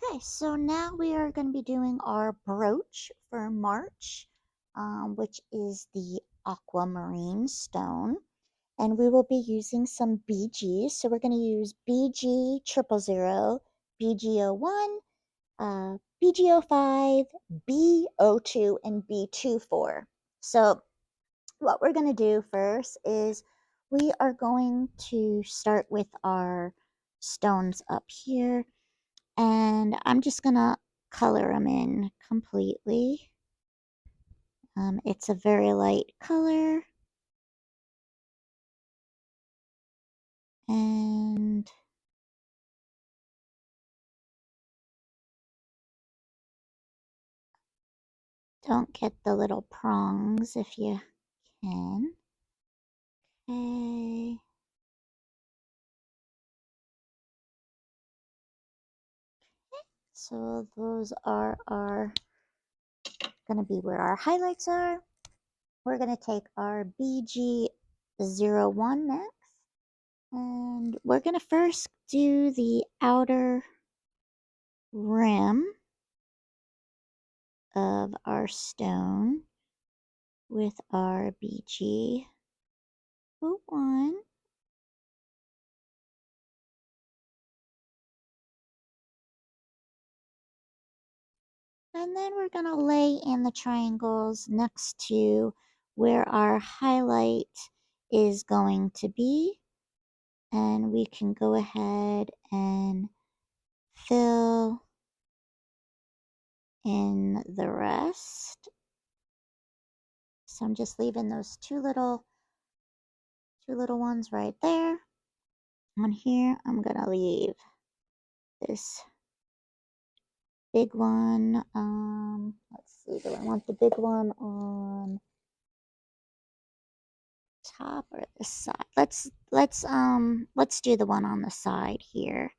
Okay, so now we are going to be doing our brooch for March, which is the Aquamarine stone. And we will be using some BGs. So we're going to use BG 000, BG01, BG05, B02, and B24. So what we're going to do first is we are going to start with our stones up here, and I'm just gonna color them in completely. It's a very light color, and don't get the little prongs if you can. Okay. So those are gonna be where our highlights are. We're gonna take our BG01 next, and we're gonna first do the outer rim of our stone with our BG01. And then we're going to lay in the triangles next to where our highlight is going to be. And we can go ahead and fill in the rest. So I'm just leaving those two little ones right there. On here, I'm going to leave this big one. Let's see, do I want the big one on top or the side? Let's do the one on the side here.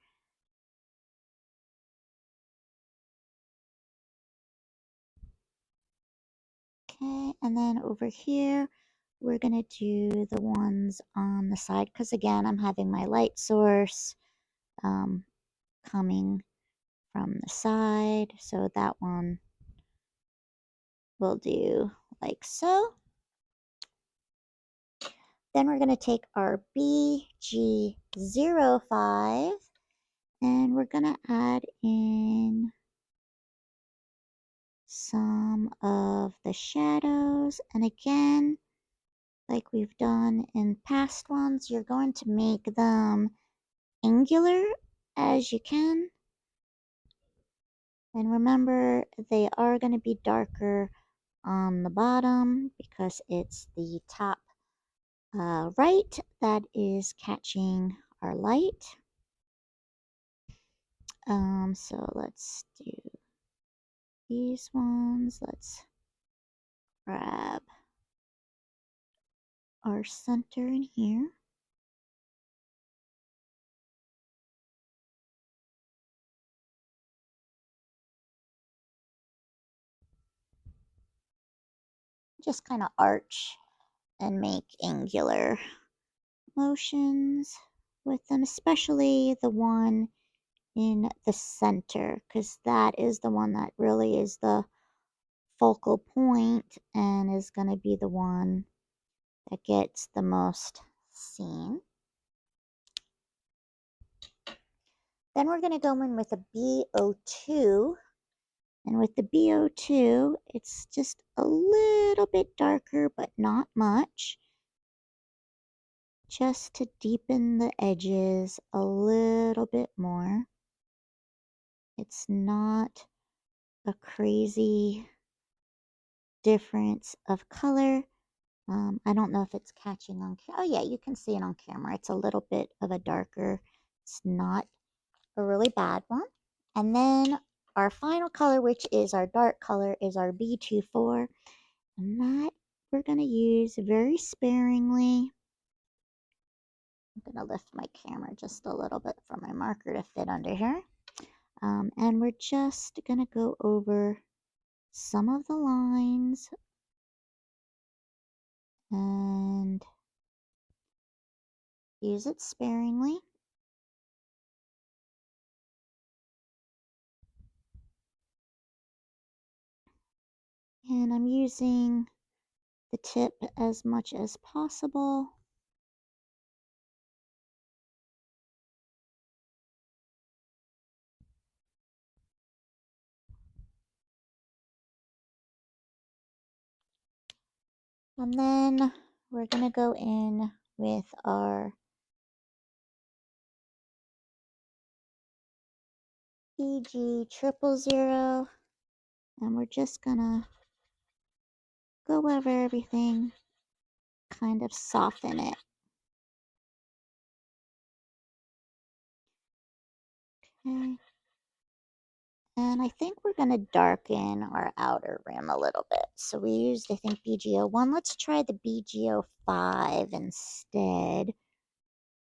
Okay, and then over here we're gonna do the ones on the side because again I'm having my light source coming from the side, so that one will do like so. Then we're going to take our BG05 and we're going to add in some of the shadows. And again, like we've done in past ones, you're going to make them angular as you can. And remember, they are going to be darker on the bottom because it's the top right that is catching our light. So let's do these ones. Let's grab our center in here. Just kind of arch and make angular motions with them, especially the one in the center, because that is the one that really is the focal point and is going to be the one that gets the most seen. Then we're going to go in with a B02. And with the B02, it's just a little bit darker, but not much. Just to deepen the edges a little bit more. It's not a crazy difference of color. I don't know if it's catching on camera. Oh yeah, you can see it on camera. It's a little bit of a darker. It's not a really bad one. And then our final color, which is our dark color, is our B24. And that we're going to use very sparingly. I'm going to lift my camera just a little bit for my marker to fit under here. And we're just going to go over some of the lines and use it sparingly. And I'm using the tip as much as possible. And then we're going to go in with our EG000, and we're just going to go over everything, kind of soften it. Okay. And I think we're going to darken our outer rim a little bit. So we used, I think, BG01. Let's try the BG05 instead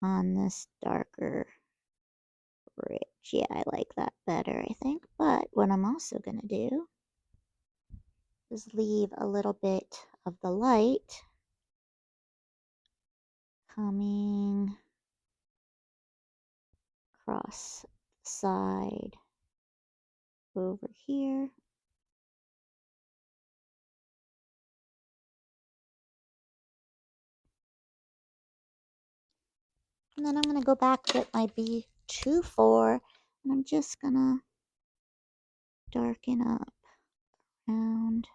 on this darker bridge. Yeah, I like that better, I think. But what I'm also going to do is leave a little bit of the light coming across the side over here. And then I'm going to go back with my B24, and I'm just going to darken up around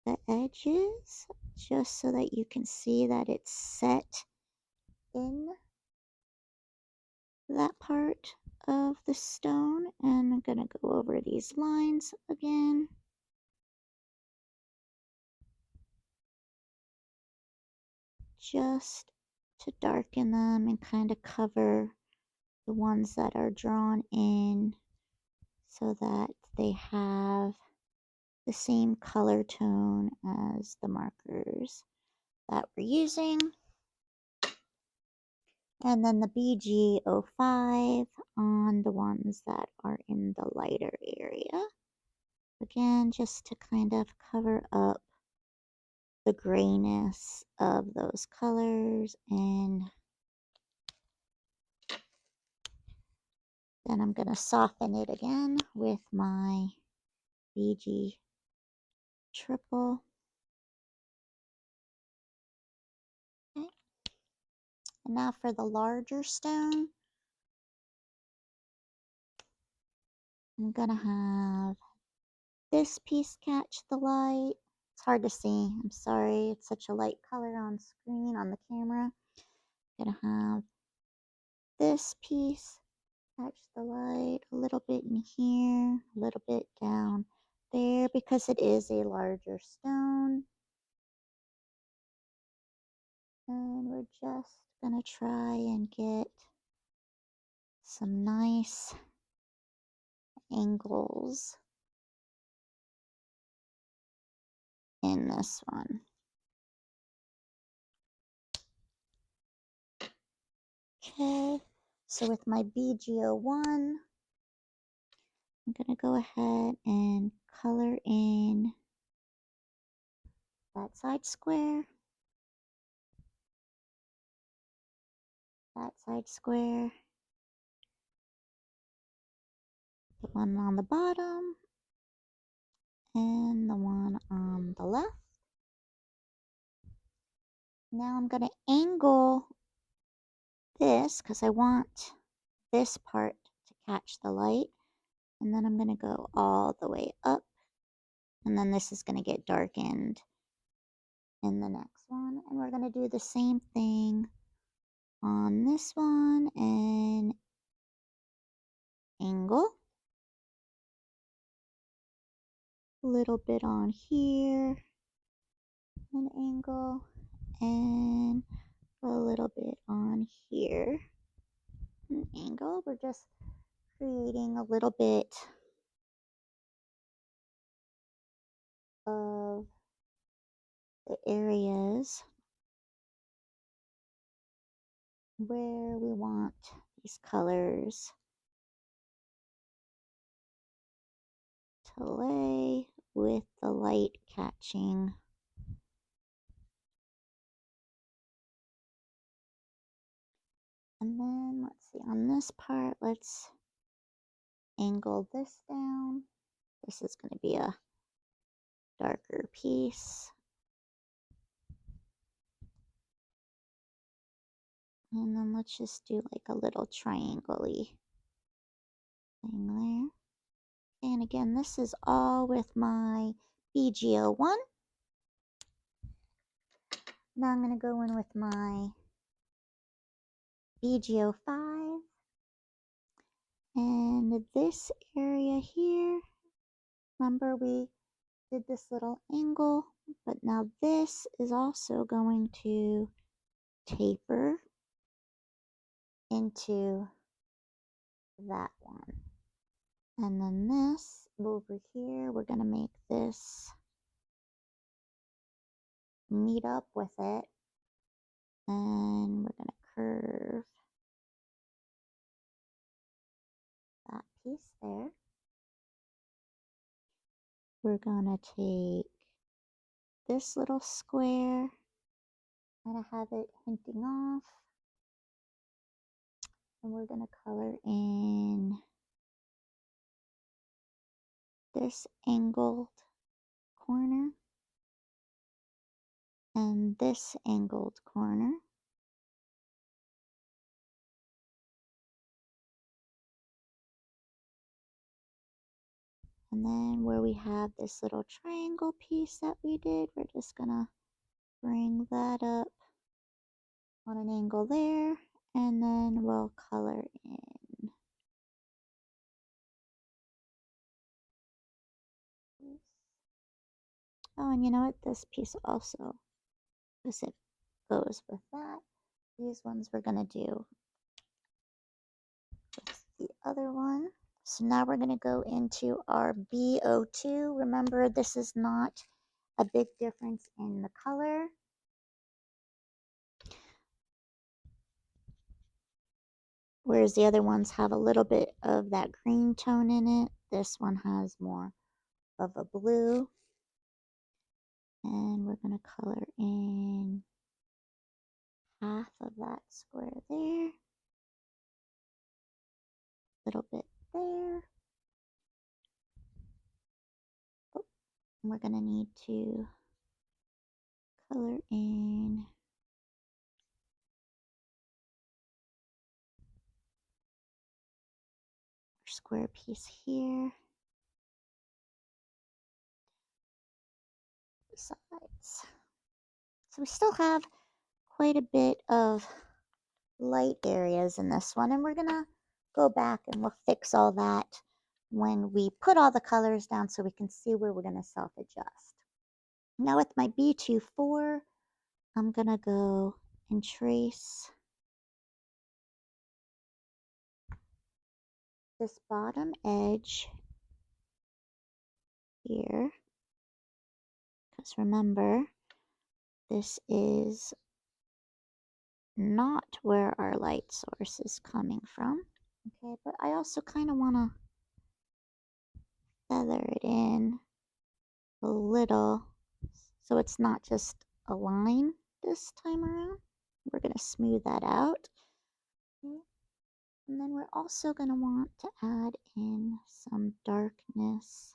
the edges, just so that you can see that it's set in that part of the stone. And I'm going to go over these lines again. Just to darken them and kind of cover the ones that are drawn in so that they have the same color tone as the markers that we're using. And then the BG05 on the ones that are in the lighter area. Again, just to kind of cover up the grayness of those colors. And then I'm going to soften it again with my BG triple. Okay. And now for the larger stone, I'm going to have this piece catch the light. It's hard to see. I'm sorry. It's such a light color on screen, on the camera. I'm going to have this piece catch the light a little bit in here, a little bit down there, because it is a larger stone. And we're just going to try and get some nice angles in this one. Okay, so with my BG01, I'm going to go ahead and color in that side square, that side square, the one on the bottom, and the one on the left. Now I'm going to angle this because I want this part to catch the light. And then I'm going to go all the way up. And then this is going to get darkened in the next one. And we're going to do the same thing on this one and angle. A little bit on here, an angle, and a little bit on here, an angle. We're just creating a little bit of the areas where we want these colors to lay with the light catching. And then let's see, on this part, let's angle this down. This is going to be a darker piece. And then let's just do like a little triangle-y thing there. And again, this is all with my BG01. Now I'm going to go in with my BG05. And this area here, remember we did this little angle, but now this is also going to taper into that one. And then this over here, we're going to make this meet up with it. And we're going to curve that piece there. We're going to take this little square and have it hinting off. And we're going to color in this angled corner and this angled corner. And then where we have this little triangle piece that we did, we're just gonna bring that up on an angle there, and then we'll color in. Oh, and you know what? This piece also, because it goes with that. These ones we're gonna do with the other one. So now we're gonna go into our BO2. Remember, this is not a big difference in the color. Whereas the other ones have a little bit of that green tone in it. This one has more of a blue. And we're going to color in half of that square there. A little bit there. Oh, and we're going to need to color in our square piece here. Sides. So we still have quite a bit of light areas in this one, and we're gonna go back and we'll fix all that when we put all the colors down so we can see where we're gonna self-adjust. Now with my B24, I'm gonna go and trace this bottom edge here, because remember, this is not where our light source is coming from. Okay, but I also kind of want to feather it in a little so it's not just a line this time around. We're going to smooth that out. Okay. And then we're also going to want to add in some darkness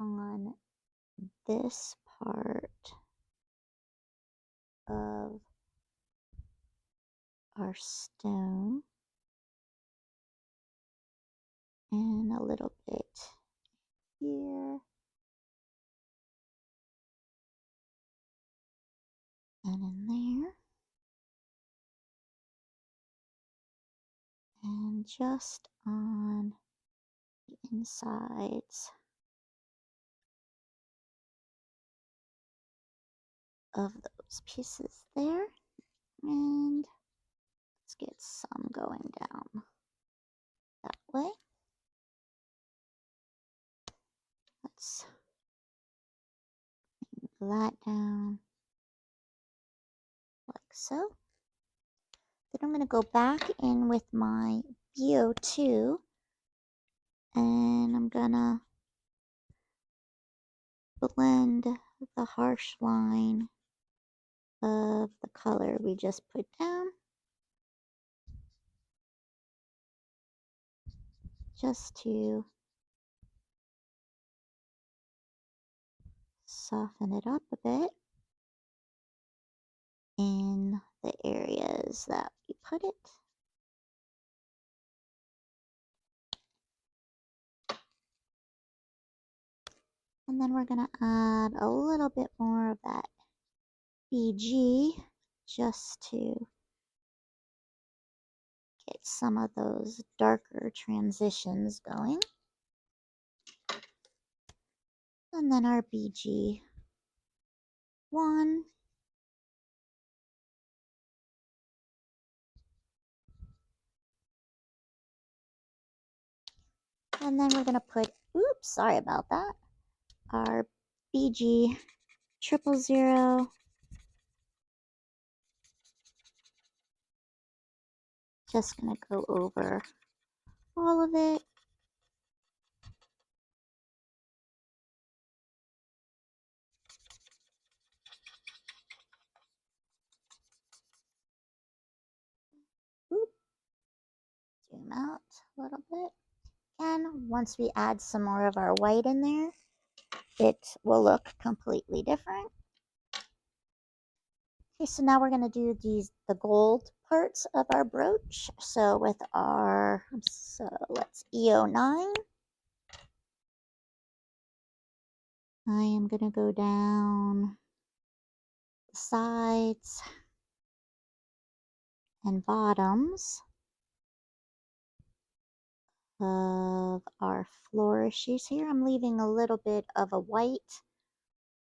on this part of our stone and a little bit here and in there and just on the insides of those pieces there. And let's get some going down that way. Let's bring that down like so. Then I'm going to go back in with my BO2 and I'm going to blend the harsh line of the color we just put down just to soften it up a bit in the areas that we put it. And then we're going to add a little bit more of that BG just to get some of those darker transitions going. And then our BG1. And then we're going to put, oops, sorry about that, our BG 000. Just going to go over all of it. Oop. Zoom out a little bit. And once we add some more of our white in there, it will look completely different. Okay, so now we're going to do the gold parts of our brooch. So with our, let's EO9. I am going to go down the sides and bottoms of our flourishes here. I'm leaving a little bit of a white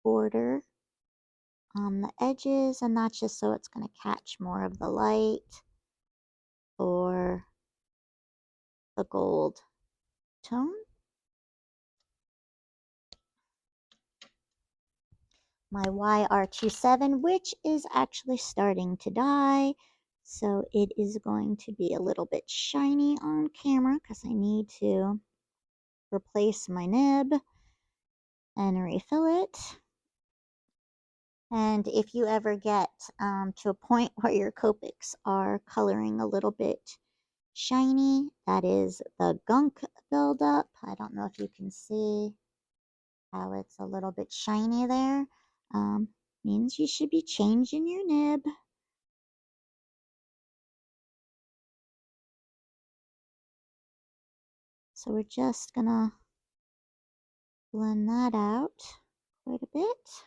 border on the edges, and that's just so it's going to catch more of the light or the gold tone. My YR27, which is actually starting to die, so it is going to be a little bit shiny on camera because I need to replace my nib and refill it. And if you ever get to a point where your Copics are coloring a little bit shiny, that is the gunk buildup. I don't know if you can see how it's a little bit shiny there. Means you should be changing your nib. So we're just gonna blend that out quite a bit.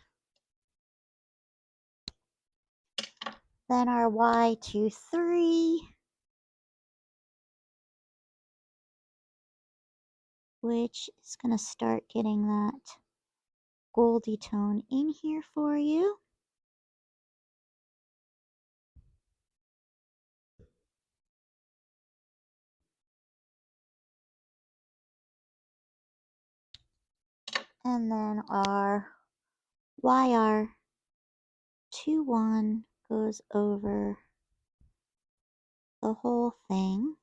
Then our Y23, which is gonna start getting that goldy tone in here for you. And then our YR21 goes over the whole thing.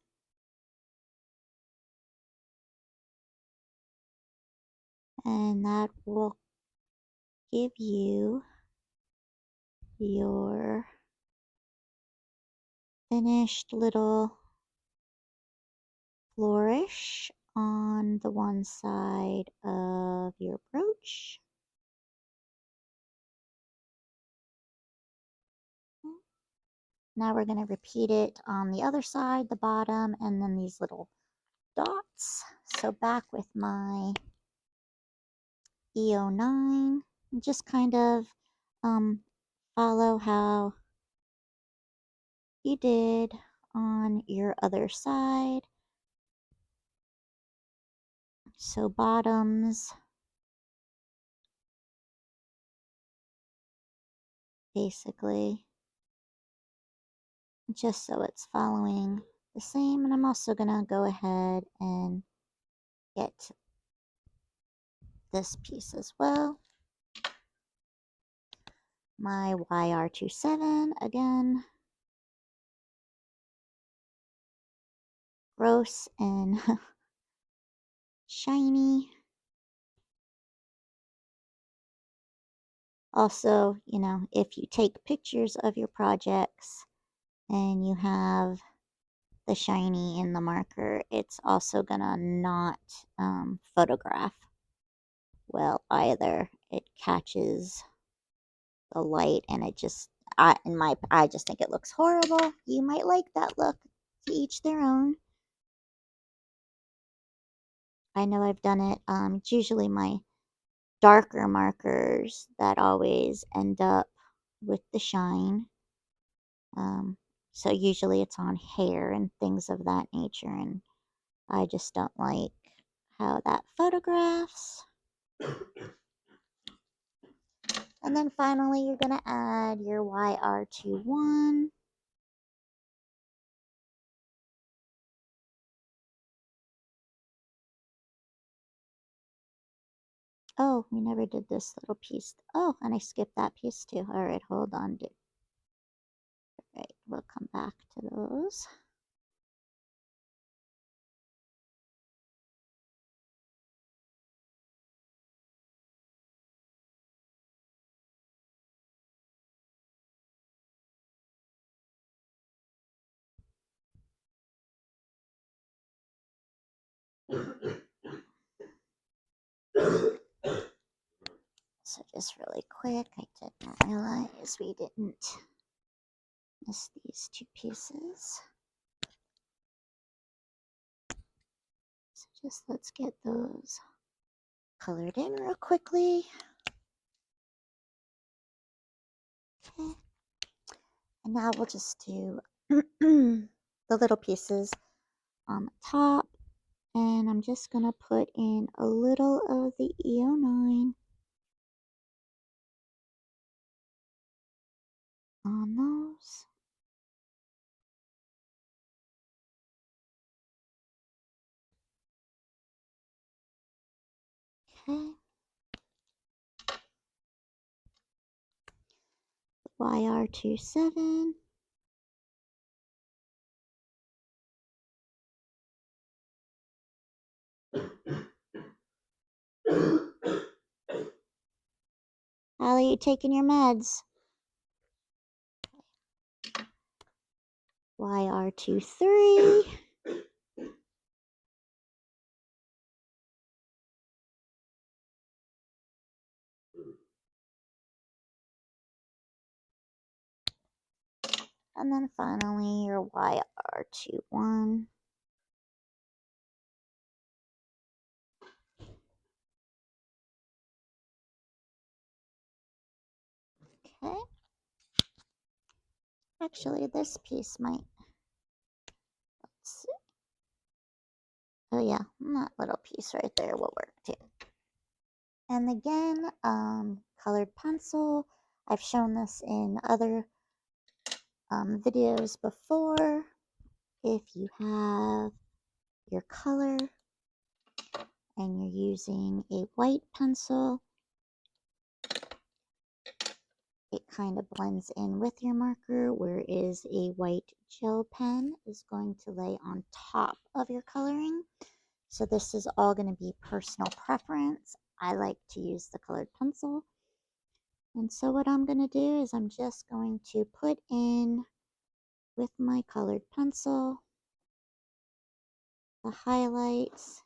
And that will give you your finished little flourish on the one side of your brooch. Now we're going to repeat it on the other side, the bottom, and then these little dots. So back with my EO9, just kind of follow how you did on your other side. So bottoms, basically, just so it's following the same. And I'm also going to go ahead and get this piece as well. My YR27, again, gross and shiny. Also, you know, if you take pictures of your projects and you have the shiny in the marker, it's also gonna not photograph well either. It catches the light and it just, I just think it looks horrible. You might like that look. To each their own. I know I've done it. It's usually my darker markers that always end up with the shine. So usually it's on hair and things of that nature, and I just don't like how that photographs. And then finally, you're going to add your YR21. Oh, we never did this little piece. Oh, and I skipped that piece too. All right, hold on. All right, we'll come back to those. So just really quick, I didn't realize we didn't miss these two pieces. So just let's get those colored in real quickly. Okay. And now we'll just do the little pieces on the top. And I'm just going to put in a little of the EO9 on those. Okay. YR27. Allie, you taking your meds? YR23. And then finally your YR21. Okay. Actually, this piece might, let's see. Oh yeah, that little piece right there will work too. And again, colored pencil. I've shown this in other videos before. If you have your color and you're using a white pencil, it kind of blends in with your marker, whereas a white gel pen is going to lay on top of your coloring. So this is all going to be personal preference. I like to use the colored pencil. And so what I'm going to do is I'm just going to put in with my colored pencil the highlights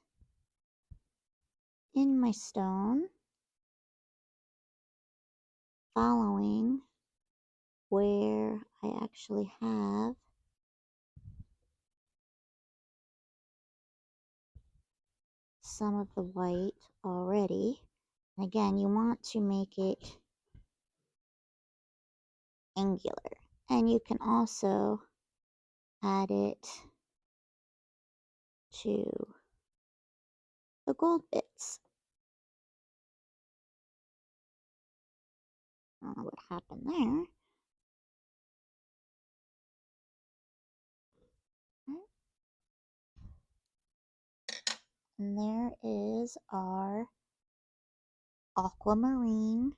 in my stone, following where I actually have some of the white already. And again, you want to make it angular. And you can also add it to the gold bits. I don't know what happened there. And there is our Aquamarine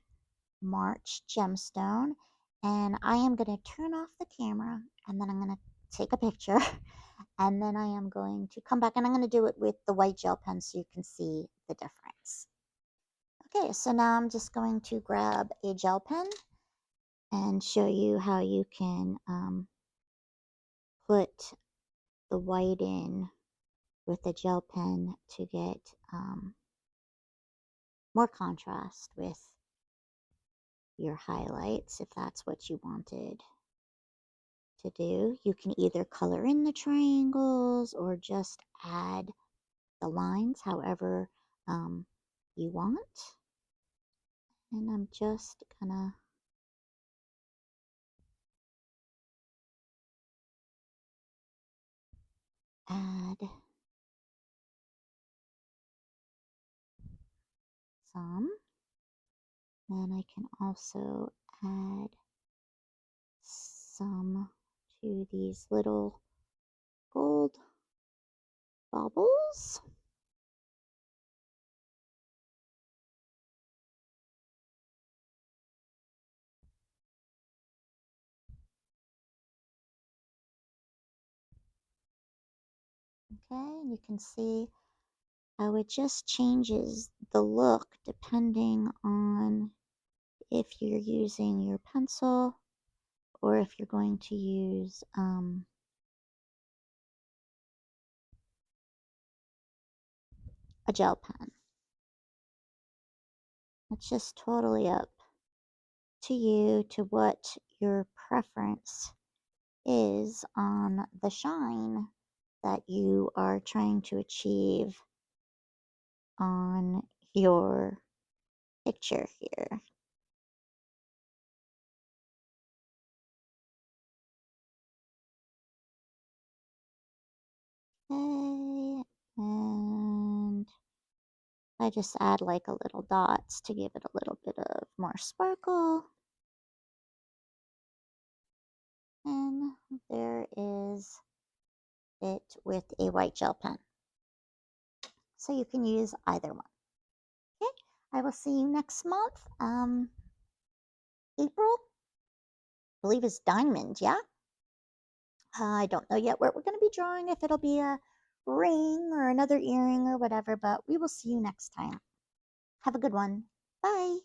March gemstone. And I am going to turn off the camera and then I'm going to take a picture. And then I am going to come back and I'm going to do it with the white gel pen so you can see the difference. Okay, so now I'm just going to grab a gel pen and show you how you can put the white in with the gel pen to get more contrast with your highlights if that's what you wanted to do. You can either color in the triangles or just add the lines however you want. And I'm just gonna add some. Then I can also add some to these little gold baubles. Okay, you can see how it just changes the look depending on if you're using your pencil or if you're going to use a gel pen. It's just totally up to you to what your preference is on the shine that you are trying to achieve on your picture here. Okay, and I just add like a little dots to give it a little bit of more sparkle. And there is it with a white gel pen. So you can use either one. Okay, I will see you next month. April, I believe is diamond, yeah? I don't know yet what we're going to be drawing, if it'll be a ring or another earring or whatever, but we will see you next time. Have a good one. Bye.